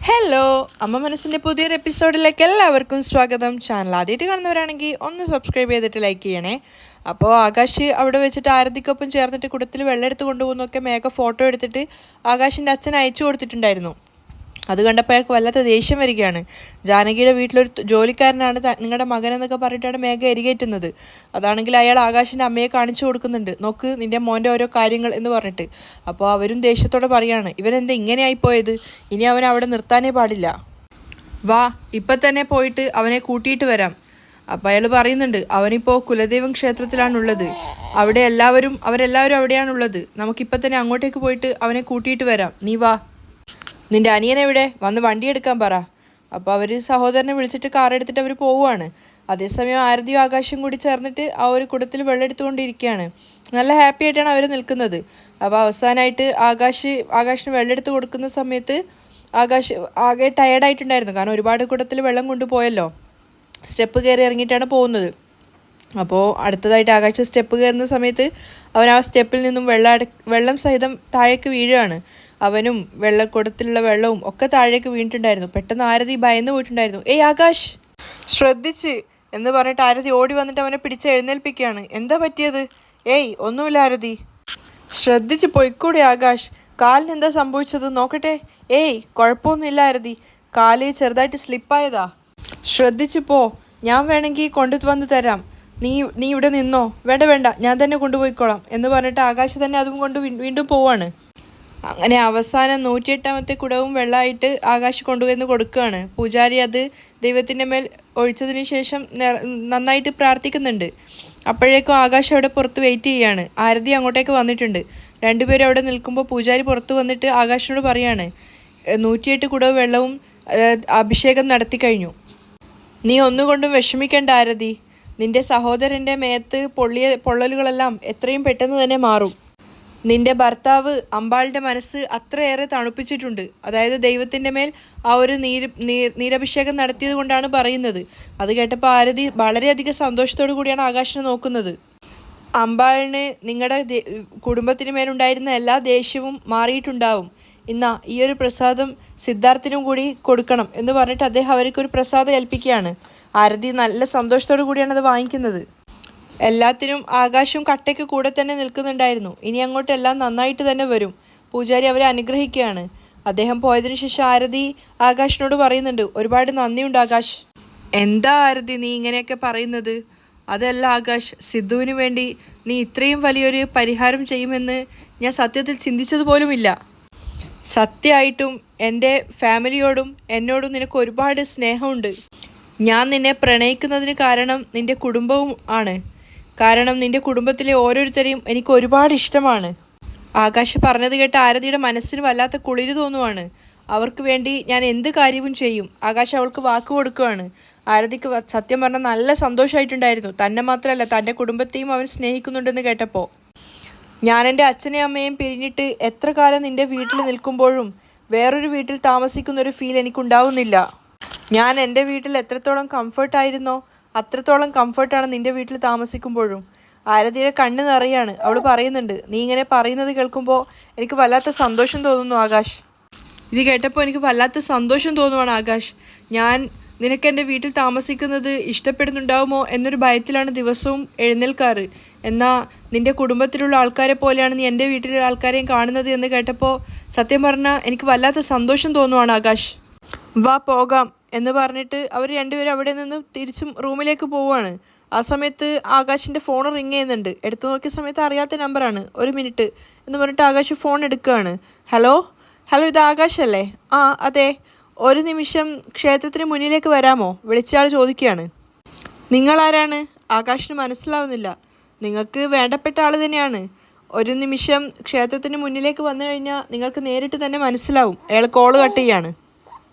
Hello, അമ്മ മനസ്സിൻ്റെ പുതിയൊരു എപ്പിസോഡിലേക്ക് എല്ലാവർക്കും സ്വാഗതം. ചാനൽ ആദ്യമായിട്ട് കാണുന്നവരാണെങ്കിൽ ഒന്ന് സബ്സ്ക്രൈബ് ചെയ്തിട്ട് ലൈക്ക് ചെയ്യണേ. അപ്പോൾ ആകാശ് അവിടെ വെച്ചിട്ട് ആരതിക്കൊപ്പം ചേർന്നിട്ട് കുടത്തിൽ വെള്ളം എടുത്ത് കൊണ്ടുപോകുന്നൊക്കെ മേഘ ഫോട്ടോ എടുത്തിട്ട് ആകാശിൻ്റെ അച്ഛൻ അയച്ചു കൊടുത്തിട്ടുണ്ടായിരുന്നു. അത് കണ്ടപ്പോൾ അയാൾക്ക് വല്ലാത്ത ദേഷ്യം വരികയാണ്. ജാനകിയുടെ വീട്ടിലൊരു ജോലിക്കാരനാണ് നിങ്ങളുടെ മകനെന്നൊക്കെ പറഞ്ഞിട്ടാണ് മേഘ എരികേറ്റുന്നത്. അതാണെങ്കിൽ അയാൾ ആകാശിൻ്റെ അമ്മയെ കാണിച്ചു കൊടുക്കുന്നുണ്ട്, നോക്ക് നിൻ്റെ മോൻ്റെ ഓരോ കാര്യങ്ങൾ എന്ന് പറഞ്ഞിട്ട്. അപ്പോൾ അവരും ദേഷ്യത്തോടെ പറയാണ്, ഇവനെന്താ ഇങ്ങനെയായിപ്പോയത്, ഇനി അവൻ അവിടെ നിർത്താനേ പാടില്ല, വാ ഇപ്പം തന്നെ പോയിട്ട് അവനെ കൂട്ടിയിട്ട് വരാം. അപ്പോൾ അയാൾ പറയുന്നുണ്ട്, അവനിപ്പോൾ കുലദൈവം ക്ഷേത്രത്തിലാണുള്ളത്, അവിടെ അവരെല്ലാവരും അവിടെയാണുള്ളത്, നമുക്കിപ്പം തന്നെ അങ്ങോട്ടേക്ക് പോയിട്ട് അവനെ കൂട്ടിയിട്ട് വരാം, നീ വാ. നിൻ്റെ അനിയനെവിടെ, വന്ന് വണ്ടി എടുക്കാൻ പറ. അപ്പോൾ അവർ സഹോദരനെ വിളിച്ചിട്ട് കാർ എടുത്തിട്ട് അവർ പോവുകയാണ്. അതേസമയം ആരതിയും ആകാശം കൂടി ചേർന്നിട്ട് ആ ഒരു കുടത്തിൽ വെള്ളം എടുത്തുകൊണ്ടിരിക്കുകയാണ്. നല്ല ഹാപ്പി ആയിട്ടാണ് അവർ നിൽക്കുന്നത്. അപ്പോൾ അവസാനമായിട്ട് ആകാശിന് വെള്ളം എടുത്ത് കൊടുക്കുന്ന സമയത്ത് ആകാശ് ആകെ ടയേർഡായിട്ടുണ്ടായിരുന്നു, കാരണം ഒരുപാട് കുടത്തിൽ വെള്ളം കൊണ്ടുപോയല്ലോ. സ്റ്റെപ്പ് കയറി ഇറങ്ങിയിട്ടാണ് പോകുന്നത്. അപ്പോൾ അടുത്തതായിട്ട് ആകാശ് സ്റ്റെപ്പ് കയറുന്ന സമയത്ത് അവൻ ആ സ്റ്റെപ്പിൽ നിന്നും വെള്ളം സഹിതം താഴേക്ക് വീഴുകയാണ്. അവനും വെള്ളക്കുടത്തിലുള്ള വെള്ളവും ഒക്കെ താഴേക്ക് വീണിട്ടുണ്ടായിരുന്നു. പെട്ടെന്ന് ആരതി ഭയന്നു പോയിട്ടുണ്ടായിരുന്നു. ഏയ് ആകാശ്, ശ്രദ്ധിച്ച് എന്ന് പറഞ്ഞിട്ട് ആരതി ഓടി വന്നിട്ട് അവനെ പിടിച്ച് എഴുന്നേൽപ്പിക്കുകയാണ്. എന്താ പറ്റിയത്? ഏയ് ഒന്നുമില്ല ആരതി, ശ്രദ്ധിച്ച് പോയിക്കൂടെ ആകാശ്, കാലിന് എന്താ സംഭവിച്ചത് നോക്കട്ടെ. ഏയ് കുഴപ്പമൊന്നുമില്ല ആരതി, കാല് ചെറുതായിട്ട് സ്ലിപ്പായതാ, ശ്രദ്ധിച്ച് പോ, ഞാൻ വേണമെങ്കിൽ കൊണ്ടുവന്ന് തരാം, നീ ഇവിടെ നിന്നോ. വേണ്ട ഞാൻ തന്നെ കൊണ്ടുപോയിക്കോളാം എന്ന് പറഞ്ഞിട്ട് ആകാശ് തന്നെ അതും കൊണ്ട് വീണ്ടും പോവാണ്. അങ്ങനെ അവസാനം 108ാമത്തെ കുടവും വെള്ളമായിട്ട് ആകാശ് കൊണ്ടുവന്ന് കൊടുക്കുകയാണ്. പൂജാരി അത് ദൈവത്തിൻ്റെ മേൽ ഒഴിച്ചതിന് ശേഷം നന്നായിട്ട് പ്രാർത്ഥിക്കുന്നുണ്ട്. അപ്പോഴേക്കും ആകാശ് അവിടെ പുറത്ത് വെയിറ്റ് ചെയ്യുകയാണ്. ആരതി അങ്ങോട്ടേക്ക് വന്നിട്ടുണ്ട്. രണ്ടുപേരും അവിടെ നിൽക്കുമ്പോൾ പൂജാരി പുറത്ത് വന്നിട്ട് ആകാശിനോട് പറയാണ്, 108 കുടവും വെള്ളവും അഭിഷേകം നടത്തി കഴിഞ്ഞു, നീ ഒന്നുകൊണ്ടും വിഷമിക്കേണ്ട ആരതി, നിന്റെ സഹോദരൻ്റെ മേത്ത് പൊള്ളലുകളെല്ലാം എത്രയും പെട്ടെന്ന് തന്നെ മാറും. നിന്റെ ഭർത്താവ് അമ്പാളിൻ്റെ മനസ്സ് അത്രയേറെ തണുപ്പിച്ചിട്ടുണ്ട്, അതായത് ദൈവത്തിൻ്റെ മേൽ ആ ഒരു നീരഭിഷേകം നടത്തിയത് കൊണ്ടാണ് പറയുന്നത്. അത് കേട്ടപ്പോൾ ആരതി വളരെയധികം സന്തോഷത്തോടു കൂടിയാണ് ആകാശിനെ നോക്കുന്നത്. അമ്പാളിന് നിങ്ങളുടെ കുടുംബത്തിന് മേലുണ്ടായിരുന്ന എല്ലാ ദേഷ്യവും മാറിയിട്ടുണ്ടാവും, ഇന്നാ ഈ ഒരു പ്രസാദം സിദ്ധാർത്ഥിനും കൂടി കൊടുക്കണം എന്ന് പറഞ്ഞിട്ട് അദ്ദേഹം അവർക്കൊരു പ്രസാദം ഏൽപ്പിക്കുകയാണ്. ആരതി നല്ല സന്തോഷത്തോടു കൂടിയാണ് അത് വാങ്ങിക്കുന്നത്. എല്ലാത്തിനും ആകാശവും കട്ടയ്ക്ക് കൂടെ തന്നെ നിൽക്കുന്നുണ്ടായിരുന്നു. ഇനി അങ്ങോട്ട് എല്ലാം നന്നായിട്ട് തന്നെ വരും. പൂജാരി അവരെ അനുഗ്രഹിക്കുകയാണ്. അദ്ദേഹം പോയതിനു ശേഷം ആരതി ആകാശിനോട് പറയുന്നുണ്ട്, ഒരുപാട് നന്ദിയുണ്ട് ആകാശ്. എന്താ ആരതി നീ ഇങ്ങനെയൊക്കെ പറയുന്നത്? അതല്ല ആകാശ്, സിദ്ധുവിന് വേണ്ടി നീ ഇത്രയും വലിയൊരു പരിഹാരം ചെയ്യുമെന്ന് ഞാൻ സത്യത്തിൽ ചിന്തിച്ചതുപോലുമില്ല. സത്യമായിട്ടും എൻ്റെ ഫാമിലിയോടും എന്നോടും നിനക്ക് ഒരുപാട് സ്നേഹമുണ്ട്. ഞാൻ നിന്നെ പ്രണയിക്കുന്നതിന് കാരണം നിൻ്റെ കുടുംബവും ആണ്. കാരണം നിൻ്റെ കുടുംബത്തിലെ ഓരോരുത്തരെയും എനിക്ക് ഒരുപാട് ഇഷ്ടമാണ്. ആകാശ് പറഞ്ഞത് കേട്ട് ആരതിയുടെ മനസ്സിന് വല്ലാത്ത കുളിര് തോന്നുവാണ്. അവർക്ക് വേണ്ടി ഞാൻ എന്ത് കാര്യവും ചെയ്യും. ആകാശ് അവൾക്ക് വാക്ക് കൊടുക്കുകയാണ്. ആരതിക്ക് സത്യം പറഞ്ഞാൽ നല്ല സന്തോഷമായിട്ടുണ്ടായിരുന്നു. തന്നെ മാത്രമല്ല തൻ്റെ കുടുംബത്തെയും അവൻ സ്നേഹിക്കുന്നുണ്ടെന്ന് കേട്ടപ്പോൾ. ഞാൻ എൻ്റെ അച്ഛനെയും അമ്മയും പിരിഞ്ഞിട്ട് എത്ര കാലം നിൻ്റെ വീട്ടിൽ നിൽക്കുമ്പോഴും വേറൊരു വീട്ടിൽ താമസിക്കുന്നൊരു ഫീൽ എനിക്കുണ്ടാവുന്നില്ല. ഞാൻ എൻ്റെ വീട്ടിൽ എത്രത്തോളം കംഫർട്ടായിരുന്നോ അത്രത്തോളം കംഫർട്ടാണ് നിൻ്റെ വീട്ടിൽ താമസിക്കുമ്പോഴും. ആരതിയുടെ കണ്ണ് നിറയാണ്. അവൾ പറയുന്നുണ്ട്, നീ ഇങ്ങനെ പറയുന്നത് കേൾക്കുമ്പോൾ എനിക്ക് വല്ലാത്ത സന്തോഷം തോന്നുന്നു ആകാശ്. ഇത് കേട്ടപ്പോൾ എനിക്ക് വല്ലാത്ത സന്തോഷം തോന്നുവാണ് ആകാശ്. ഞാൻ നിനക്ക് എൻ്റെ വീട്ടിൽ താമസിക്കുന്നത് ഇഷ്ടപ്പെടുന്നുണ്ടാവുമോ എന്നൊരു ഭയത്തിലാണ് ദിവസവും എഴുന്നേൽക്കാറ്. എന്നാൽ നിൻ്റെ കുടുംബത്തിലുള്ള ആൾക്കാരെ പോലെയാണ് നീ എൻ്റെ വീട്ടിലെ ആൾക്കാരെയും കാണുന്നത് എന്ന് കേട്ടപ്പോൾ സത്യം പറഞ്ഞാൽ എനിക്ക് വല്ലാത്ത സന്തോഷം തോന്നുവാണ് ആകാശ്. വാ പോകാം എന്ന് പറഞ്ഞിട്ട് അവർ രണ്ടുപേരും അവിടെ നിന്ന് തിരിച്ചും റൂമിലേക്ക് പോവുകയാണ്. ആ സമയത്ത് ആകാശിൻ്റെ ഫോൺ റിങ് ചെയ്യുന്നുണ്ട്. എടുത്തു നോക്കിയ സമയത്ത് അറിയാത്ത നമ്പറാണ്. 1 മിനിറ്റ് എന്ന് പറഞ്ഞിട്ട് ആകാശ് ഫോൺ എടുക്കുകയാണ്. ഹലോ, ഇത് ആകാശല്ലേ? ആ അതെ, 1 നിമിഷം ക്ഷേത്രത്തിന് മുന്നിലേക്ക് വരാമോ? വിളിച്ചയാൾ ചോദിക്കുകയാണ്. നിങ്ങളാരാണ്? ആകാശിന് മനസ്സിലാവുന്നില്ല. നിങ്ങൾക്ക് വേണ്ടപ്പെട്ട ആൾ തന്നെയാണ്. 1 നിമിഷം ക്ഷേത്രത്തിന് മുന്നിലേക്ക് വന്നു കഴിഞ്ഞാൽ നിങ്ങൾക്ക് നേരിട്ട് തന്നെ മനസ്സിലാവും. അയാൾ കോള് കട്ട് ചെയ്യാണ്.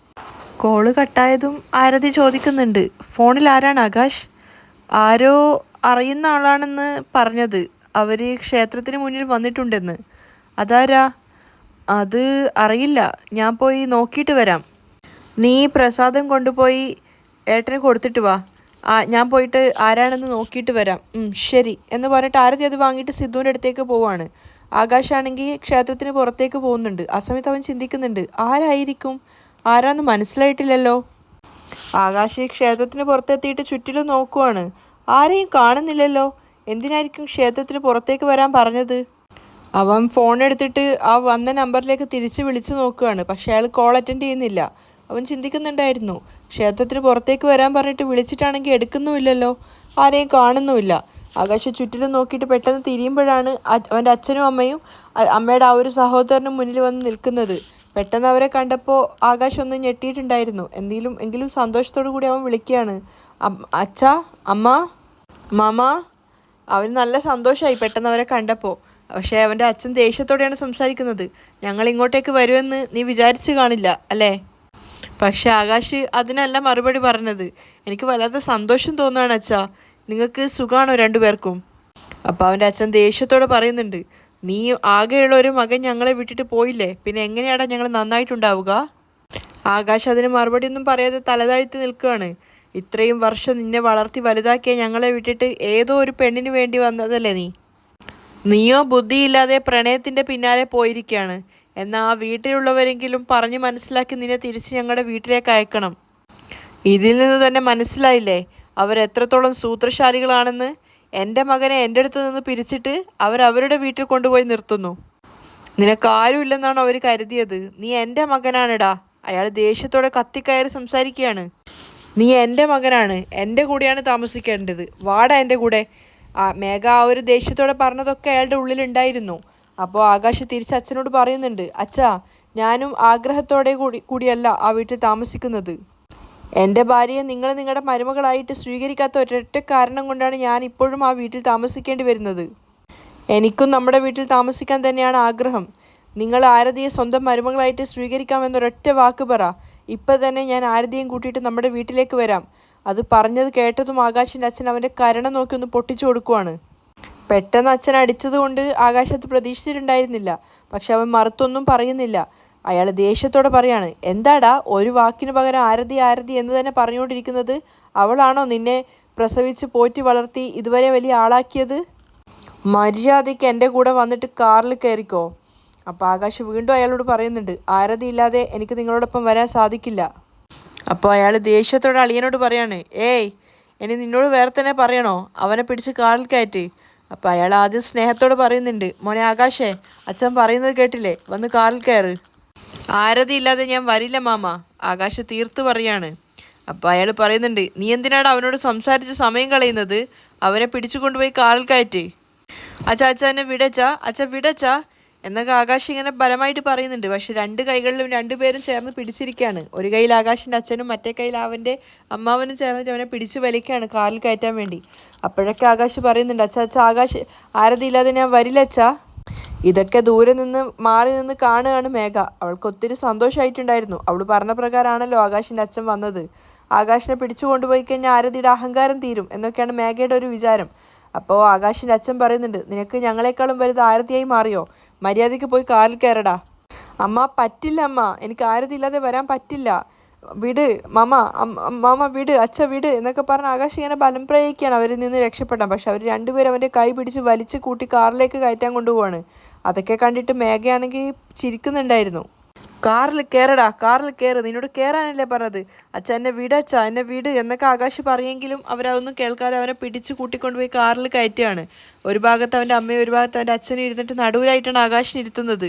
കോള് കട്ടായതും ആരതി ചോദിക്കുന്നുണ്ട്, ഫോണിൽ ആരാണ് ആകാശ്? ആരോ അറിയുന്ന ആളാണെന്ന് പറഞ്ഞത്, അവർ ക്ഷേത്രത്തിന് മുന്നിൽ വന്നിട്ടുണ്ടെന്ന്. അതാരാ? അത് അറിയില്ല, ഞാൻ പോയി നോക്കിയിട്ട് വരാം. നീ പ്രസാദം കൊണ്ടുപോയി ഏട്ടന് കൊടുത്തിട്ട് വാ, ഞാൻ പോയിട്ട് ആരാണെന്ന് നോക്കിയിട്ട് വരാം. ശരി എന്ന് പറഞ്ഞിട്ട് ആരതി അത് വാങ്ങിയിട്ട് സിദ്ധുവിൻ്റെ അടുത്തേക്ക് പോവാണ്. ആകാശാണെങ്കിൽ ക്ഷേത്രത്തിന് പുറത്തേക്ക് പോകുന്നുണ്ട്. ആ സമയത്ത് അവൻ ചിന്തിക്കുന്നുണ്ട്, ആരായിരിക്കും ആരാന്ന് മനസ്സിലായിട്ടില്ലല്ലോ. ആകാശ് ക്ഷേത്രത്തിന് പുറത്തെത്തിയിട്ട് ചുറ്റിലും നോക്കുവാണ്. ആരെയും കാണുന്നില്ലല്ലോ. എന്തിനായിരിക്കും ക്ഷേത്രത്തിന് പുറത്തേക്ക് വരാൻ പറഞ്ഞത്? അവൻ ഫോൺ എടുത്തിട്ട് ആ വന്ന നമ്പറിലേക്ക് തിരിച്ച് വിളിച്ചു നോക്കുകയാണ്. പക്ഷെ അയാൾ കോൾ അറ്റൻഡ് ചെയ്യുന്നില്ല. അവൻ ചിന്തിക്കുന്നുണ്ടായിരുന്നു, ക്ഷേത്രത്തിന് പുറത്തേക്ക് വരാൻ പറഞ്ഞിട്ട് വിളിച്ചിട്ടാണെങ്കിൽ എടുക്കുന്നുമില്ലല്ലോ, ആരെയും കാണുന്നുമില്ല. ആകാശ് ചുറ്റിലും നോക്കിയിട്ട് പെട്ടെന്ന് തിരിയുമ്പോഴാണ് അവൻ്റെ അച്ഛനും അമ്മയും അമ്മയുടെ ആ ഒരു സഹോദരനും മുന്നിൽ വന്ന് നിൽക്കുന്നത്. പെട്ടെന്ന് അവരെ കണ്ടപ്പോൾ ആകാശ് ഒന്ന് ഞെട്ടിയിട്ടുണ്ടായിരുന്നു. എങ്കിലും സന്തോഷത്തോടു കൂടി അവൻ വിളിക്കുകയാണ്, അച്ഛാ, അമ്മ, മാമ. അവന് നല്ല സന്തോഷമായി പെട്ടെന്ന് അവരെ കണ്ടപ്പോൾ. പക്ഷേ അവൻ്റെ അച്ഛൻ ദേഷ്യത്തോടെയാണ് സംസാരിക്കുന്നത്. ഞങ്ങൾ ഇങ്ങോട്ടേക്ക് വരുമെന്ന് നീ വിചാരിച്ചു കാണില്ല അല്ലേ? പക്ഷെ ആകാശ് അതിനല്ല മറുപടി പറഞ്ഞത്. എനിക്ക് വല്ലാത്ത സന്തോഷം തോന്നുകയാണ് അച്ഛാ. നിങ്ങൾക്ക് സുഖമാണോ രണ്ടുപേർക്കും? അപ്പോൾ അവൻ്റെ അച്ഛൻ ദേഷ്യത്തോടെ പറയുന്നുണ്ട്, നീ ആകെയുള്ള ഒരു മകൻ ഞങ്ങളെ വിട്ടിട്ട് പോയില്ലേ, പിന്നെ എങ്ങനെയാടാ ഞങ്ങൾ നന്നായിട്ടുണ്ടാവുക? ആകാശ് അതിന് മറുപടി ഒന്നും പറയാതെ തലതാഴ്ത്തി നിൽക്കുകയാണ്. ഇത്രയും വർഷം നിന്നെ വളർത്തി വലുതാക്കിയ ഞങ്ങളെ വിട്ടിട്ട് ഏതോ ഒരു പെണ്ണിന് വേണ്ടി വന്നതല്ലേ നീയോ ബുദ്ധിയില്ലാതെ പ്രണയത്തിൻ്റെ പിന്നാലെ പോയിരിക്കുകയാണ്. എന്നാൽ ആ വീട്ടിലുള്ളവരെങ്കിലും പറഞ്ഞ് മനസ്സിലാക്കി നിന്നെ തിരിച്ച് ഞങ്ങളുടെ വീട്ടിലേക്ക് അയക്കണം. ഇതിൽ നിന്ന് തന്നെ മനസ്സിലായില്ലേ അവരെത്രത്തോളം സൂത്രശാലികളാണെന്ന്. എൻ്റെ മകനെ എൻ്റെ അടുത്ത് നിന്ന് പിരിച്ചിട്ട് അവരവരുടെ വീട്ടിൽ കൊണ്ടുപോയി നിർത്തുന്നു. നിനക്കാരുമില്ലെന്നാണോ അവർ കരുതിയത്? നീ എൻ്റെ മകനാണെടാ. അയാൾ ദേഷ്യത്തോടെ കത്തിക്കയറി സംസാരിക്കുകയാണ്. നീ എൻ്റെ മകനാണ്, എൻ്റെ കൂടെയാണ് താമസിക്കേണ്ടത്, വാടാ എൻ്റെ കൂടെ. മേഘ ആ ഒരു ദേഷ്യത്തോടെ പറഞ്ഞതൊക്കെ അയാളുടെ ഉള്ളിലുണ്ടായിരുന്നു. അപ്പോൾ ആകാശ് തിരിച്ച് അച്ഛനോട് പറയുന്നുണ്ട്, അച്ഛാ, ഞാനും ആഗ്രഹത്തോടെ കൂടിയല്ല ആ വീട്ടിൽ താമസിക്കുന്നത്. എൻ്റെ ഭാര്യയെ നിങ്ങൾ നിങ്ങളുടെ മരുമകളായിട്ട് സ്വീകരിക്കാത്ത ഒരൊറ്റ കാരണം കൊണ്ടാണ് ഞാൻ ഇപ്പോഴും ആ വീട്ടിൽ താമസിക്കേണ്ടി വരുന്നത്. എനിക്കും നമ്മുടെ വീട്ടിൽ താമസിക്കാൻ തന്നെയാണ് ആഗ്രഹം. നിങ്ങൾ ആരതിയെ സ്വന്തം മരുമകളായിട്ട് സ്വീകരിക്കാമെന്നൊരൊറ്റ വാക്ക് പറ. ഇപ്പം തന്നെ ഞാൻ ആരതിയും കൂട്ടിയിട്ട് നമ്മുടെ വീട്ടിലേക്ക് വരാം. അത് പറഞ്ഞത് കേട്ടതും ആകാശിൻ്റെ അച്ഛൻ അവൻ്റെ കരണം നോക്കി ഒന്ന് പൊട്ടിച്ചു കൊടുക്കുവാണ്. പെട്ടെന്ന് അച്ഛൻ അടിച്ചതുകൊണ്ട് ആകാശത്ത് പ്രതീക്ഷിച്ചിട്ടുണ്ടായിരുന്നില്ല. പക്ഷെ അവൻ മറുത്തൊന്നും പറയുന്നില്ല. അയാൾ ദേഷ്യത്തോടെ പറയാണ്, എന്താടാ ഒരു വാക്കിന് പകരം ആരതി ആരതി എന്ന് തന്നെ പറഞ്ഞുകൊണ്ടിരിക്കുന്നത്? അവളാണോ നിന്നെ പ്രസവിച്ച് പോറ്റി വളർത്തി ഇതുവരെ വലിയ ആളാക്കിയത്? മര്യാദയ്ക്ക് എൻ്റെ കൂടെ വന്നിട്ട് കാറിൽ കയറിക്കോ. അപ്പോൾ ആകാശ് വീണ്ടും അയാളോട് പറയുന്നുണ്ട്, ആരതി ഇല്ലാതെ എനിക്ക് നിങ്ങളോടൊപ്പം വരാൻ സാധിക്കില്ല. അപ്പോൾ അയാൾ ദേഷ്യത്തോടെ അളിയനോട് പറയാണ്, ഏയ്, ഇനി നിന്നോട് വേറെ തന്നെ പറയണോ? അവനെ പിടിച്ച് കാറിൽ കയറ്റി. അപ്പോൾ അയാൾ ആദ്യം സ്നേഹത്തോട് പറയുന്നുണ്ട്, മോനെ ആകാശേ, അച്ഛൻ പറയുന്നത് കേട്ടില്ലേ, വന്ന് കാറിൽ കയറ്. ആരതി ഇല്ലാതെ ഞാൻ വരില്ല മാമ, ആകാശ് തീർത്ത് പറയാണ്. അപ്പോൾ അയാൾ പറയുന്നുണ്ട്, നീ എന്തിനാണ് അവനോട് സംസാരിച്ച് സമയം കളയുന്നത്? അവനെ പിടിച്ചു കൊണ്ടുപോയി കാറിൽ കയറ്റി. അച്ഛ എന്നെ വിടച്ചാ, അച്ഛ വിടച്ചാ എന്നൊക്കെ ആകാശ് ഇങ്ങനെ ബലമായിട്ട് പറയുന്നുണ്ട്. പക്ഷെ രണ്ട് കൈകളിലും രണ്ടുപേരും ചേർന്ന് പിടിച്ചിരിക്കുകയാണ്. ഒരു കയ്യിൽ ആകാശിൻ്റെ അച്ഛനും മറ്റേ കയ്യിൽ അവൻ്റെ അമ്മാവനും ചേർന്നിട്ട് അവനെ പിടിച്ചു വലിക്കുകയാണ് കാറിൽ കയറ്റാൻ വേണ്ടി. അപ്പോഴൊക്കെ ആകാശ് പറയുന്നുണ്ട്, അച്ഛ ആകാശ്, ആരതി ഇല്ലാതെ ഞാൻ വരില്ല അച്ഛാ. ഇതൊക്കെ ദൂരെ നിന്ന് മാറി നിന്ന് കാണുകയാണ് മേഘ. അവൾക്ക് ഒത്തിരി സന്തോഷമായിട്ടുണ്ടായിരുന്നു. അവൾ പറഞ്ഞ പ്രകാരമാണല്ലോ ആകാശിൻ്റെ അച്ഛൻ വന്നത്. ആകാശിനെ പിടിച്ചു കൊണ്ടുപോയി കഴിഞ്ഞാൽ ആരതിയുടെ അഹങ്കാരം തീരും എന്നൊക്കെയാണ് മേഘയുടെ ഒരു വിചാരം. അപ്പോൾ ആകാശിൻ്റെ അച്ഛൻ പറയുന്നുണ്ട്, നിനക്ക് ഞങ്ങളെക്കാളും വലുത് ആരതിയായി മാറിയോ? മര്യാദയ്ക്ക് പോയി കാറിൽ കയറടാ. അമ്മ, പറ്റില്ല അമ്മ, എനിക്ക് ആരതി ഇല്ലാതെ വരാൻ പറ്റില്ല, വിട് മാമ വിട്, അച്ഛ വിട് എന്നൊക്കെ പറഞ്ഞ് ആകാശ് ഇങ്ങനെ ബലം പ്രയോഗിക്കുകയാണ് അവരിൽ നിന്ന് രക്ഷപ്പെടാൻ. പക്ഷെ അവർ രണ്ടുപേരും അവൻ്റെ കൈ പിടിച്ച് വലിച്ച് കൂട്ടി കാറിലേക്ക് കയറ്റാൻ കൊണ്ടുപോവാണ്. അതൊക്കെ കണ്ടിട്ട് മേഘയാണെങ്കിൽ ചിരിക്കുന്നുണ്ടായിരുന്നു. കാറിൽ കയറടാ, കാറിൽ കയറ്, നിന്നോട് കയറാനല്ലേ പറഞ്ഞത്, അച്ഛ എന്നെ വിട്, അച്ഛ എന്നെ വിട് എന്നൊക്കെ ആകാശ് പറയെങ്കിലും അവരതൊന്നും കേൾക്കാതെ അവനെ പിടിച്ച് കൂട്ടിക്കൊണ്ടുപോയി കാറിൽ കയറ്റുകയാണ്. ഒരു ഭാഗത്ത് അവൻ്റെ അമ്മയും ഒരു ഭാഗത്ത് അവൻ്റെ അച്ഛനും ഇരുന്നിട്ട് നടുവിലായിട്ടാണ് ആകാശിന് ഇരുത്തുന്നത്.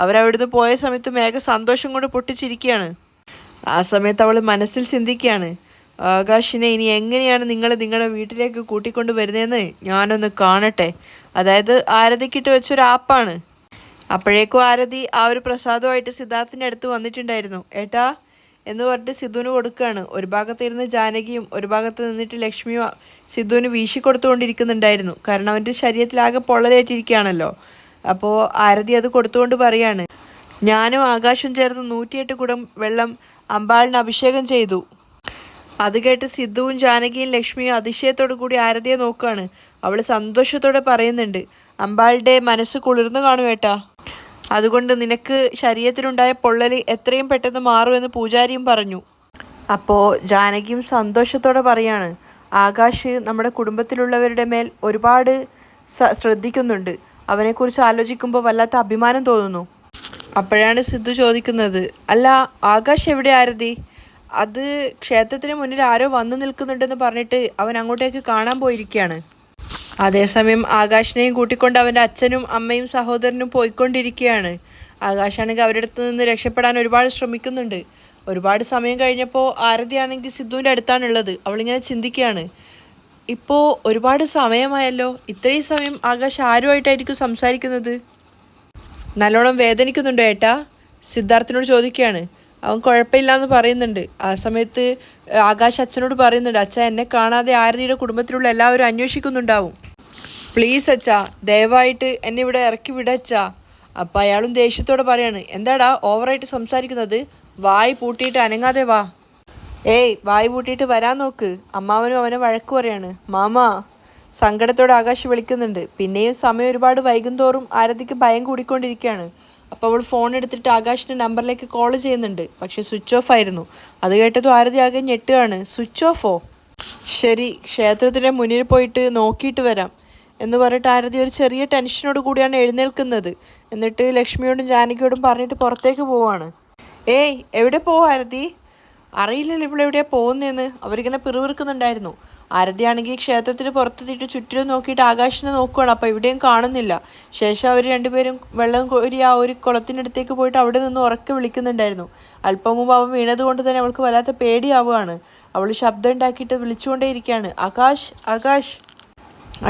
അവരവിടുന്ന് പോയ സമയത്ത് മേഘ സന്തോഷം കൊണ്ട് പൊട്ടിച്ചിരിക്കുകയാണ്. ആ സമയത്ത് അവൾ മനസ്സിൽ ചിന്തിക്കുകയാണ്, ആകാശിനെ ഇനി എങ്ങനെയാണ് നിങ്ങളുടെ വീട്ടിലേക്ക് കൂട്ടിക്കൊണ്ട് വരുന്നതെന്ന് ഞാനൊന്ന് കാണട്ടെ. അതായത് ആരതിക്കിട്ട് വെച്ചൊരു ആപ്പാണ്. അപ്പോഴേക്കും ആരതി ആ ഒരു പ്രസാദമായിട്ട് സിദ്ധാർത്ഥിൻ്റെ അടുത്ത് വന്നിട്ടുണ്ടായിരുന്നു. ഏട്ടാ എന്ന് പറഞ്ഞിട്ട് സിദ്ധുവിന് കൊടുക്കുകയാണ്. ഒരു ഭാഗത്തിരുന്ന് ജാനകിയും ഒരു ഭാഗത്ത് നിന്നിട്ട് ലക്ഷ്മിയും സിദ്ധുവിന് വീശി കൊടുത്തുകൊണ്ടിരിക്കുന്നുണ്ടായിരുന്നു. കാരണം അവൻ്റെ ശരീരത്തിലാകെ പൊള്ളലേറ്റിരിക്കുകയാണല്ലോ. അപ്പോൾ ആരതി അത് കൊടുത്തുകൊണ്ട് പറയാണ്, ഞാനും ആകാശവും ചേർന്ന് 108 കുടം വെള്ളം അമ്പാളിന് അഭിഷേകം ചെയ്തു. അത് കേട്ട് സിദ്ധുവും ജാനകിയും ലക്ഷ്മിയും അതിശയത്തോടു കൂടി ആരതിയെ നോക്കുകയാണ്. അവൾ സന്തോഷത്തോടെ പറയുന്നുണ്ട്, അമ്പാളുടെ മനസ്സ് കുളിർന്നു കാണുവേട്ടാ. അതുകൊണ്ട് നിനക്ക് ശരീരത്തിലുണ്ടായ പൊള്ളൽ എത്രയും പെട്ടെന്ന് മാറുമെന്ന് പൂജാരിയും പറഞ്ഞു. അപ്പോൾ ജാനകിയും സന്തോഷത്തോടെ പറയാണ്, ആകാശ് നമ്മുടെ കുടുംബത്തിലുള്ളവരുടെ മേൽ ഒരുപാട് ശ്രദ്ധിക്കുന്നുണ്ട്. അവനെക്കുറിച്ച് ആലോചിക്കുമ്പോൾ വല്ലാത്ത അഭിമാനം തോന്നുന്നു. അപ്പോഴാണ് സിദ്ധു ചോദിക്കുന്നത്, അല്ല ആകാശ് എവിടെ ആരതി? അത് ക്ഷേത്രത്തിന് മുന്നിൽ ആരോ വന്നു നിൽക്കുന്നുണ്ടെന്ന് പറഞ്ഞിട്ട് അവൻ അങ്ങോട്ടേക്ക് കാണാൻ പോയിരിക്കുകയാണ്. അതേസമയം ആകാശിനെയും കൂട്ടിക്കൊണ്ട് അവൻ്റെ അച്ഛനും അമ്മയും സഹോദരനും പോയിക്കൊണ്ടിരിക്കുകയാണ്. ആകാശാണെങ്കിൽ അവരുടെ അടുത്ത് നിന്ന് രക്ഷപ്പെടാൻ ഒരുപാട് ശ്രമിക്കുന്നുണ്ട്. ഒരുപാട് സമയം കഴിഞ്ഞപ്പോൾ ആരതിയാണെങ്കിൽ സിദ്ധുവിൻ്റെ അടുത്താണുള്ളത്. അവളിങ്ങനെ ചിന്തിക്കുകയാണ്, ഇപ്പോൾ ഒരുപാട് സമയമായല്ലോ, ഇത്രയും സമയം ആകാശ് ആരുമായിട്ടായിരിക്കും സംസാരിക്കുന്നത്? നല്ലോണം വേദനിക്കുന്നുണ്ടോ ഏട്ടാ? സിദ്ധാർത്ഥിനോട് ചോദിക്കുകയാണ്. അവൻ കുഴപ്പമില്ലാന്ന് പറയുന്നുണ്ട്. ആ സമയത്ത് ആകാശ് അച്ഛനോട് പറയുന്നുണ്ട്, അച്ഛ എന്നെ കാണാതെ ആരതിയുടെ കുടുംബത്തിലുള്ള എല്ലാവരും അന്വേഷിക്കുന്നുണ്ടാവും. പ്ലീസ് അച്ഛാ, ദയവായിട്ട് എന്നെ ഇവിടെ ഇറക്കി വിടച്ചാ. അപ്പം അയാളും ദേഷ്യത്തോടെ പറയാണ്, എന്താടാ ഓവറായിട്ട് സംസാരിക്കുന്നത്? വായി പൂട്ടിയിട്ട് അനങ്ങാതെ വാ. ഏയ് വായി പൂട്ടിയിട്ട് വരാൻ നോക്ക്. അമ്മാവനും അവനെ വഴക്ക് പറയാണ്. മാമാ, സങ്കടത്തോടെ ആകാശ് വിളിക്കുന്നുണ്ട്. പിന്നെയും സമയം ഒരുപാട് വൈകും തോറും ആരതിക്ക് ഭയം കൂടിക്കൊണ്ടിരിക്കുകയാണ്. അപ്പോൾ അവൾ ഫോൺ എടുത്തിട്ട് ആകാശിൻ്റെ നമ്പറിലേക്ക് കോൾ ചെയ്യുന്നുണ്ട്. പക്ഷേ സ്വിച്ച് ഓഫ് ആയിരുന്നു. അത് കേട്ടതും ആരതി ആകെ ഞെട്ടുകയാണ്. സ്വിച്ച് ഓഫോ? ശരി, ക്ഷേത്രത്തിൻ്റെ മുന്നിൽ പോയിട്ട് നോക്കിയിട്ട് വരാം എന്ന് പറഞ്ഞിട്ട് ആരതി ഒരു ചെറിയ ടെൻഷനോട് കൂടിയാണ് എഴുന്നേൽക്കുന്നത്. എന്നിട്ട് ലക്ഷ്മിയോടും ജാനകിയോടും പറഞ്ഞിട്ട് പുറത്തേക്ക് പോവാണ്. ഏയ് എവിടെ പോവാ ആരതി? അറിയില്ലല്ലോ ഇവളെവിടെയാണ് പോകുന്നതെന്ന്. അവരിങ്ങനെ പിറുവിറുക്കുന്നുണ്ടായിരുന്നു. ആരതിയാണെങ്കിൽ ക്ഷേത്രത്തിന് പുറത്തെത്തിയിട്ട് ചുറ്റിലും നോക്കിയിട്ട് ആകാശിനെ നോക്കുകയാണ്. അപ്പോൾ ഇവിടെയും കാണുന്നില്ല. ശേഷം അവർ രണ്ടുപേരും വെള്ളം കോരി ആ ഒരു കുളത്തിനടുത്തേക്ക് പോയിട്ട് അവിടെ നിന്ന് ഉറക്കെ വിളിക്കുന്നുണ്ടായിരുന്നു. അല്പം മുമ്പ് അവൻ വീണതുകൊണ്ട് തന്നെ അവൾക്ക് വല്ലാത്ത പേടിയാവുകയാണ്. അവൾ ശബ്ദം ഉണ്ടാക്കിയിട്ട് വിളിച്ചുകൊണ്ടേയിരിക്കുകയാണ്, ആകാശ് ആകാശ്.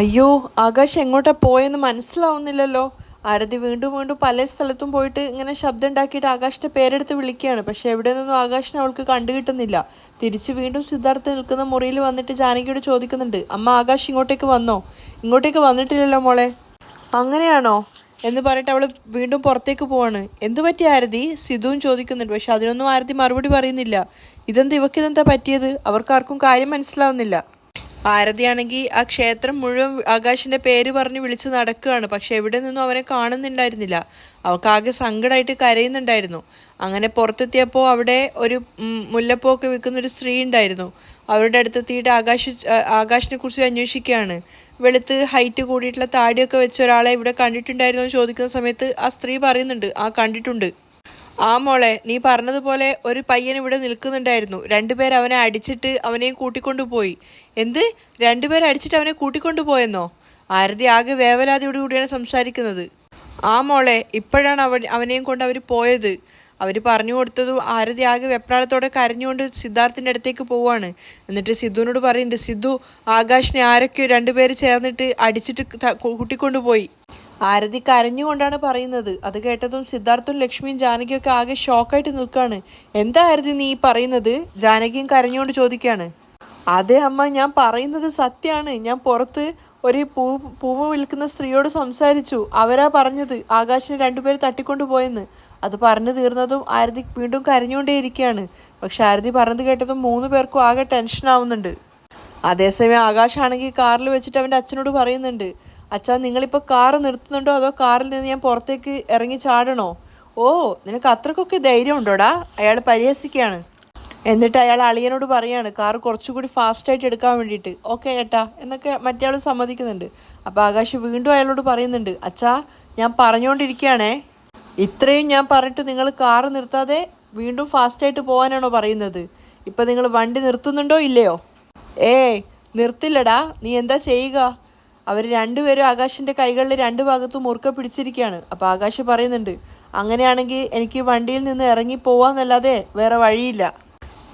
അയ്യോ, ആകാശ് എങ്ങോട്ടാ പോയെന്ന് മനസ്സിലാവുന്നില്ലല്ലോ. ആരതി വീണ്ടും വീണ്ടും പല സ്ഥലത്തും പോയിട്ട് ഇങ്ങനെ ശബ്ദം ഉണ്ടാക്കിയിട്ട് ആകാശിൻ്റെ പേരെടുത്ത് വിളിക്കുകയാണ്. പക്ഷെ എവിടെ നിന്നും ആകാശിനെ അവൾക്ക് കണ്ടുകിട്ടുന്നില്ല. തിരിച്ച് വീണ്ടും സിദ്ധാർത്ഥ നിൽക്കുന്ന മുറിയിൽ വന്നിട്ട് ജാനകിയോട് ചോദിക്കുന്നുണ്ട്, അമ്മ ആകാശ് ഇങ്ങോട്ടേക്ക് വന്നോ? ഇങ്ങോട്ടേക്ക് വന്നിട്ടില്ലല്ലോ മോളെ. അങ്ങനെയാണോ എന്ന് പറഞ്ഞിട്ട് അവൾ വീണ്ടും പുറത്തേക്ക് പോവാണ്. എന്ത് പറ്റി ആരതി? സിധുവും ചോദിക്കുന്നുണ്ട്. പക്ഷെ അതിനൊന്നും ആരതി മറുപടി പറയുന്നില്ല. ഇവക്കിതെന്താ പറ്റിയത്? അവർക്കാർക്കും കാര്യം മനസ്സിലാവുന്നില്ല. ആരതിയാണെങ്കിൽ ആ ക്ഷേത്രം മുഴുവൻ ആകാശിൻ്റെ പേര് പറഞ്ഞ് വിളിച്ച് നടക്കുകയാണ്. പക്ഷെ എവിടെ നിന്നും അവനെ കാണുന്നുണ്ടായിരുന്നില്ല. അവൾക്കാകെ സങ്കടമായിട്ട് കരയുന്നുണ്ടായിരുന്നു. അങ്ങനെ പുറത്തെത്തിയപ്പോൾ അവിടെ ഒരു മുല്ലപ്പൂവൊക്കെ വിൽക്കുന്നൊരു സ്ത്രീ ഉണ്ടായിരുന്നു. അവരുടെ അടുത്തെത്തിയിട്ട് ആകാശിനെ കുറിച്ച് അന്വേഷിക്കുകയാണ്. വെളുത്ത് ഹൈറ്റ് കൂടിയിട്ടുള്ള താടിയൊക്കെ വെച്ച ഒരാളെ ഇവിടെ കണ്ടിട്ടുണ്ടായിരുന്നു എന്ന് ചോദിക്കുന്ന സമയത്ത് ആ സ്ത്രീ പറയുന്നുണ്ട്, ആ കണ്ടിട്ടുണ്ട്. ആ മോളെ, നീ പറഞ്ഞതുപോലെ ഒരു പയ്യൻ ഇവിടെ നിൽക്കുന്നുണ്ടായിരുന്നു. രണ്ടുപേർ അവനെ അടിച്ചിട്ട് അവനെയും കൂട്ടിക്കൊണ്ടുപോയി. എന്ത്? രണ്ടുപേരെ അടിച്ചിട്ട് അവനെ കൂട്ടിക്കൊണ്ടുപോയെന്നോ? ആരതി ആകെ വേവലാതിയോട് കൂടിയാണ് സംസാരിക്കുന്നത്. ആ മോളെ, ഇപ്പോഴാണ് അവനെയും കൊണ്ട് അവർ പോയത്. അവർ പറഞ്ഞു കൊടുത്തതും ആരതി ആകെ വെപ്രാളത്തോടെ കരഞ്ഞുകൊണ്ട് സിദ്ധാർത്ഥിൻ്റെ അടുത്തേക്ക് പോവാണ്. എന്നിട്ട് സിദ്ധുവിനോട് പറയുന്നുണ്ട്, സിദ്ധു, ആകാശിനെ ആരൊക്കെയോ രണ്ടുപേര് ചേർന്നിട്ട് അടിച്ചിട്ട് കൂട്ടിക്കൊണ്ടുപോയി. ആരതി കരഞ്ഞുകൊണ്ടാണ് പറയുന്നത്. അത് കേട്ടതും സിദ്ധാർത്ഥും ലക്ഷ്മിയും ജാനകിയൊക്കെ ആകെ ഷോക്കായിട്ട് നിൽക്കുകയാണ്. എന്താ ആരതി നീ പറയുന്നത്? ജാനകിയും കരഞ്ഞുകൊണ്ട് ചോദിക്കുകയാണ്. അതെ അമ്മ, ഞാൻ പറയുന്നത് സത്യമാണ്. ഞാൻ പുറത്ത് ഒരു പൂവ് വിൽക്കുന്ന സ്ത്രീയോട് സംസാരിച്ചു. അവരാ പറഞ്ഞത് ആകാശിനെ രണ്ടുപേർ തട്ടിക്കൊണ്ടു പോയെന്ന്. അത് പറഞ്ഞു തീർന്നതും ആരതി വീണ്ടും കരഞ്ഞുകൊണ്ടേയിരിക്കുകയാണ്. പക്ഷെ ആരതി പറഞ്ഞത് കേട്ടതും 3 പേർക്കും ആകെ ടെൻഷൻ ആവുന്നുണ്ട്. അതേസമയം ആകാശാണെങ്കിൽ കാറിൽ വെച്ചിട്ട് അവൻ്റെ അച്ഛനോട് പറയുന്നുണ്ട്, അച്ഛാ, നിങ്ങളിപ്പോൾ കാറ് നിർത്തുന്നുണ്ടോ അതോ കാറിൽ നിന്ന് ഞാൻ പുറത്തേക്ക് ഇറങ്ങി ചാടണോ? ഓ, നിനക്ക് അത്രക്കൊക്കെ ധൈര്യം ഉണ്ടോടാ? അയാൾ പരിഹസിക്കുകയാണ്. എന്നിട്ട് അയാൾ അളിയനോട് പറയാണ് കാർ കുറച്ചുകൂടി ഫാസ്റ്റായിട്ട് എടുക്കാൻ വേണ്ടിയിട്ട്. ഓക്കെ ഏട്ടാ എന്നൊക്കെ മറ്റേ സമ്മതിക്കുന്നുണ്ട്. അപ്പോൾ ആകാശ് വീണ്ടും അയാളോട് പറയുന്നുണ്ട്, അച്ഛാ, ഞാൻ പറഞ്ഞുകൊണ്ടിരിക്കുകയാണേ. ഇത്രയും ഞാൻ പറഞ്ഞിട്ട് നിങ്ങൾ കാറ് നിർത്താതെ വീണ്ടും ഫാസ്റ്റായിട്ട് പോകാനാണോ പറയുന്നത്? ഇപ്പം നിങ്ങൾ വണ്ടി നിർത്തുന്നുണ്ടോ ഇല്ലയോ? ഏയ് നിർത്തില്ലടാ, നീ എന്താ ചെയ്യുക? അവർ രണ്ടുപേരും ആകാശിൻ്റെ കൈകളിൽ 2 ഭാഗത്തും മുറുക്കെ പിടിച്ചിരിക്കുകയാണ്. അപ്പോൾ ആകാശ് പറയുന്നുണ്ട്, അങ്ങനെയാണെങ്കിൽ എനിക്ക് വണ്ടിയിൽ നിന്ന് ഇറങ്ങി പോവാന്നല്ലാതെ വേറെ വഴിയില്ല.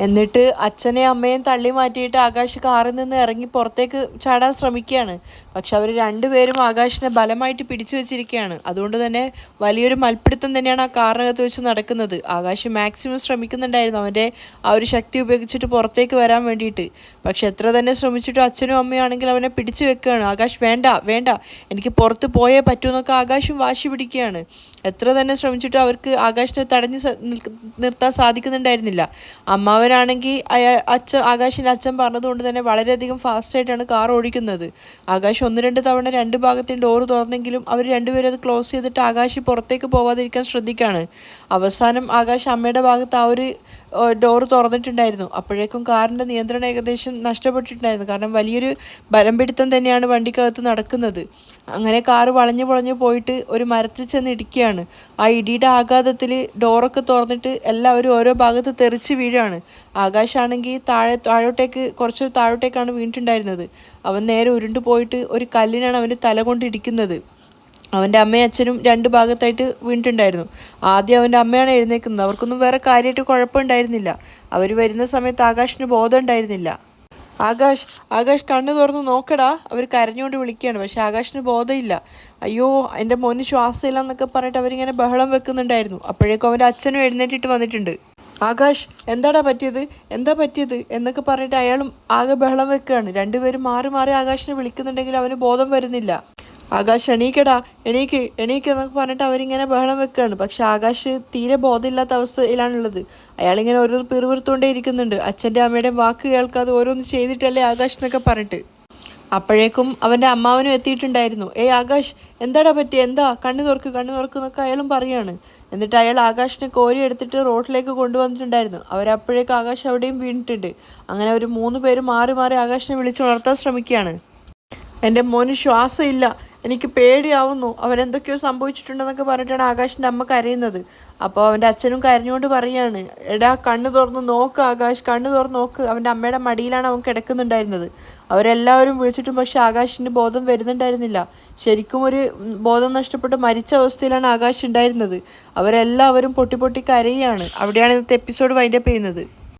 എന്നിട്ട് അച്ഛനെയും അമ്മയും തള്ളി മാറ്റിയിട്ട് ആകാശ് കാറിൽ നിന്ന് ഇറങ്ങി പുറത്തേക്ക് ചാടാൻ ശ്രമിക്കുകയാണ്. പക്ഷെ അവർ രണ്ടുപേരും ആകാശിനെ ബലമായിട്ട് പിടിച്ചു വെച്ചിരിക്കുകയാണ്. അതുകൊണ്ട് തന്നെ വലിയൊരു മൽപ്പിടുത്തം തന്നെയാണ് ആ കാറിനകത്ത് വെച്ച് നടക്കുന്നത്. ആകാശ് മാക്സിമം ശ്രമിക്കുന്നുണ്ടായിരുന്നു അവൻ്റെ ആ ഒരു ശക്തി ഉപയോഗിച്ചിട്ട് പുറത്തേക്ക് വരാൻ വേണ്ടിയിട്ട്. പക്ഷെ എത്ര തന്നെ ശ്രമിച്ചിട്ടും അച്ഛനും അമ്മയും ആണെങ്കിൽ അവനെ പിടിച്ചു വെക്കുകയാണ്. ആകാശ് വേണ്ട വേണ്ട, എനിക്ക് പുറത്ത് പോയേ പറ്റൂ എന്നൊക്കെ ആകാശും വാശി പിടിക്കുകയാണ്. എത്ര തന്നെ ശ്രമിച്ചിട്ടും അവർക്ക് ആകാശിനെ തടഞ്ഞ് നിർത്താൻ സാധിക്കുന്നുണ്ടായിരുന്നില്ല. അമ്മാവനാണെങ്കിൽ ആകാശിൻ്റെ അച്ഛൻ പറഞ്ഞതുകൊണ്ട് തന്നെ വളരെയധികം ഫാസ്റ്റായിട്ടാണ് കാർ ഓടിക്കുന്നത്. ആകാശ് 1-2 തവണ 2 ഭാഗത്തെയും ഡോറ് തുറന്നെങ്കിലും അവർ രണ്ടുപേരും അത് ക്ലോസ് ചെയ്തിട്ട് ആകാശ് പുറത്തേക്ക് പോവാതിരിക്കാൻ ശ്രദ്ധിക്കുകയാണ്. അവസാനം ആകാശ് അമ്മയുടെ ഭാഗത്ത് ആ ഒരു ഡോറ് തുറന്നിട്ടുണ്ടായിരുന്നു. അപ്പോഴേക്കും കാറിൻ്റെ നിയന്ത്രണം ഏകദേശം നഷ്ടപ്പെട്ടിട്ടുണ്ടായിരുന്നു. കാരണം വലിയൊരു ബലം പിടുത്തം തന്നെയാണ് വണ്ടിക്കകത്ത് നടക്കുന്നത്. അങ്ങനെ കാറ് വളഞ്ഞു പൊളഞ്ഞു പോയിട്ട് ഒരു മരത്തിൽ ചെന്ന് ഇടിക്കുകയാണ്. ആ ഇടിയുടെ ആഘാതത്തിൽ ഡോറൊക്കെ തുറന്നിട്ട് എല്ലാവരും ഓരോ ഭാഗത്ത് തെറിച്ച് വീഴാണ്. ആകാശാണെങ്കിൽ കുറച്ച് താഴോട്ടേക്കാണ് വീണിട്ടുണ്ടായിരുന്നത്. അവൻ നേരെ ഉരുണ്ടു പോയിട്ട് ഒരു കല്ലിനാണ് അവൻ്റെ തല കൊണ്ട് ഇടിക്കുന്നത്. അവൻ്റെ അമ്മയും അച്ഛനും രണ്ട് ഭാഗത്തായിട്ട് വീണിട്ടുണ്ടായിരുന്നു. ആദ്യം അവൻ്റെ അമ്മയാണ് എഴുന്നേക്കുന്നത്. അവർക്കൊന്നും വേറെ കാര്യമായിട്ട് കുഴപ്പമുണ്ടായിരുന്നില്ല. അവർ വരുന്ന സമയത്ത് ആകാശിന് ബോധം ഉണ്ടായിരുന്നില്ല. ആകാശ് കണ്ണു തുറന്ന് നോക്കടാ, അവർ കരഞ്ഞുകൊണ്ട് വിളിക്കുകയാണ്. പക്ഷെ ആകാശിന് ബോധമില്ല. അയ്യോ എൻ്റെ മോന് ശ്വാസമില്ല എന്നൊക്കെ പറഞ്ഞിട്ട് അവരിങ്ങനെ ബഹളം വെക്കുന്നുണ്ടായിരുന്നു. അപ്പോഴേക്കും അവൻ്റെ അച്ഛനും എഴുന്നേറ്റിട്ട് വന്നിട്ടുണ്ട്. എന്താ പറ്റിയത് എന്നൊക്കെ പറഞ്ഞിട്ട് അയാളും ആകെ ബഹളം വെക്കുകയാണ്. രണ്ടുപേരും മാറി മാറി ആകാശിനെ വിളിക്കുന്നുണ്ടെങ്കിൽ അവന് ബോധം വരുന്നില്ല. എണീക്കടാ, എണീക്ക് എന്നൊക്കെ പറഞ്ഞിട്ട് അവരിങ്ങനെ ബഹളം വെക്കുകയാണ്. പക്ഷെ ആകാശ് തീരെ ബോധമില്ലാത്ത അവസ്ഥയിലാണുള്ളത്. അയാളിങ്ങനെ ഓരോന്ന് പിറുപിറുത്തുകൊണ്ടേ ഇരിക്കുന്നുണ്ട്. അച്ഛൻ്റെ അമ്മയുടെയും വാക്ക് കേൾക്കാതെ ഓരോന്ന് ചെയ്തിട്ടല്ലേ ആകാശ് എന്നൊക്കെ പറഞ്ഞിട്ട്. അപ്പോഴേക്കും അവൻ്റെ അമ്മാവനും എത്തിയിട്ടുണ്ടായിരുന്നു. ആകാശ് എന്താടാ പറ്റി, കണ്ണു തുറക്ക് എന്നൊക്കെ അയാളും പറയാണ്. എന്നിട്ട് അയാൾ ആകാശിനെ കോരി എടുത്തിട്ട് റോഡിലേക്ക് കൊണ്ടുവന്നിട്ടുണ്ടായിരുന്നു. അവരപ്പോഴേക്കും ആകാശ് അവിടെയും വീണിട്ടുണ്ട്. അങ്ങനെ അവർ 3 പേരും മാറി മാറി ആകാശിനെ വിളിച്ചുണർത്താൻ ശ്രമിക്കുകയാണ്. എൻ്റെ മോന് ശ്വാസമില്ല, എനിക്ക് പേടിയാവുന്നു, അവനെന്തൊക്കെയോ സംഭവിച്ചിട്ടുണ്ടെന്നൊക്കെ പറഞ്ഞിട്ടാണ് ആകാശിൻ്റെ അമ്മ കരയുന്നത്. അപ്പോൾ അവൻ്റെ അച്ഛനും കരഞ്ഞുകൊണ്ട് പറയാണ്, എടാ കണ്ണു തുറന്ന് നോക്ക് ആകാശ്, കണ്ണു തുറന്ന് നോക്ക്. അവൻ്റെ അമ്മയുടെ മടിയിലാണ് അവൻ കിടക്കുന്നുണ്ടായിരുന്നത്. അവരെല്ലാവരും വിളിച്ചിട്ടും പക്ഷെ ആകാശിന് ബോധം വരുന്നുണ്ടായിരുന്നില്ല. ശരിക്കും ഒരു ബോധം നഷ്ടപ്പെട്ട് മരിച്ച അവസ്ഥയിലാണ് ആകാശ് ഉണ്ടായിരുന്നത്. അവരെല്ലാവരും പൊട്ടി പൊട്ടി കരയുകയാണ്. അവിടെയാണ് ഇന്നത്തെ എപ്പിസോഡ് വൈൻഡപ്പ് ചെയ്യുന്നത്.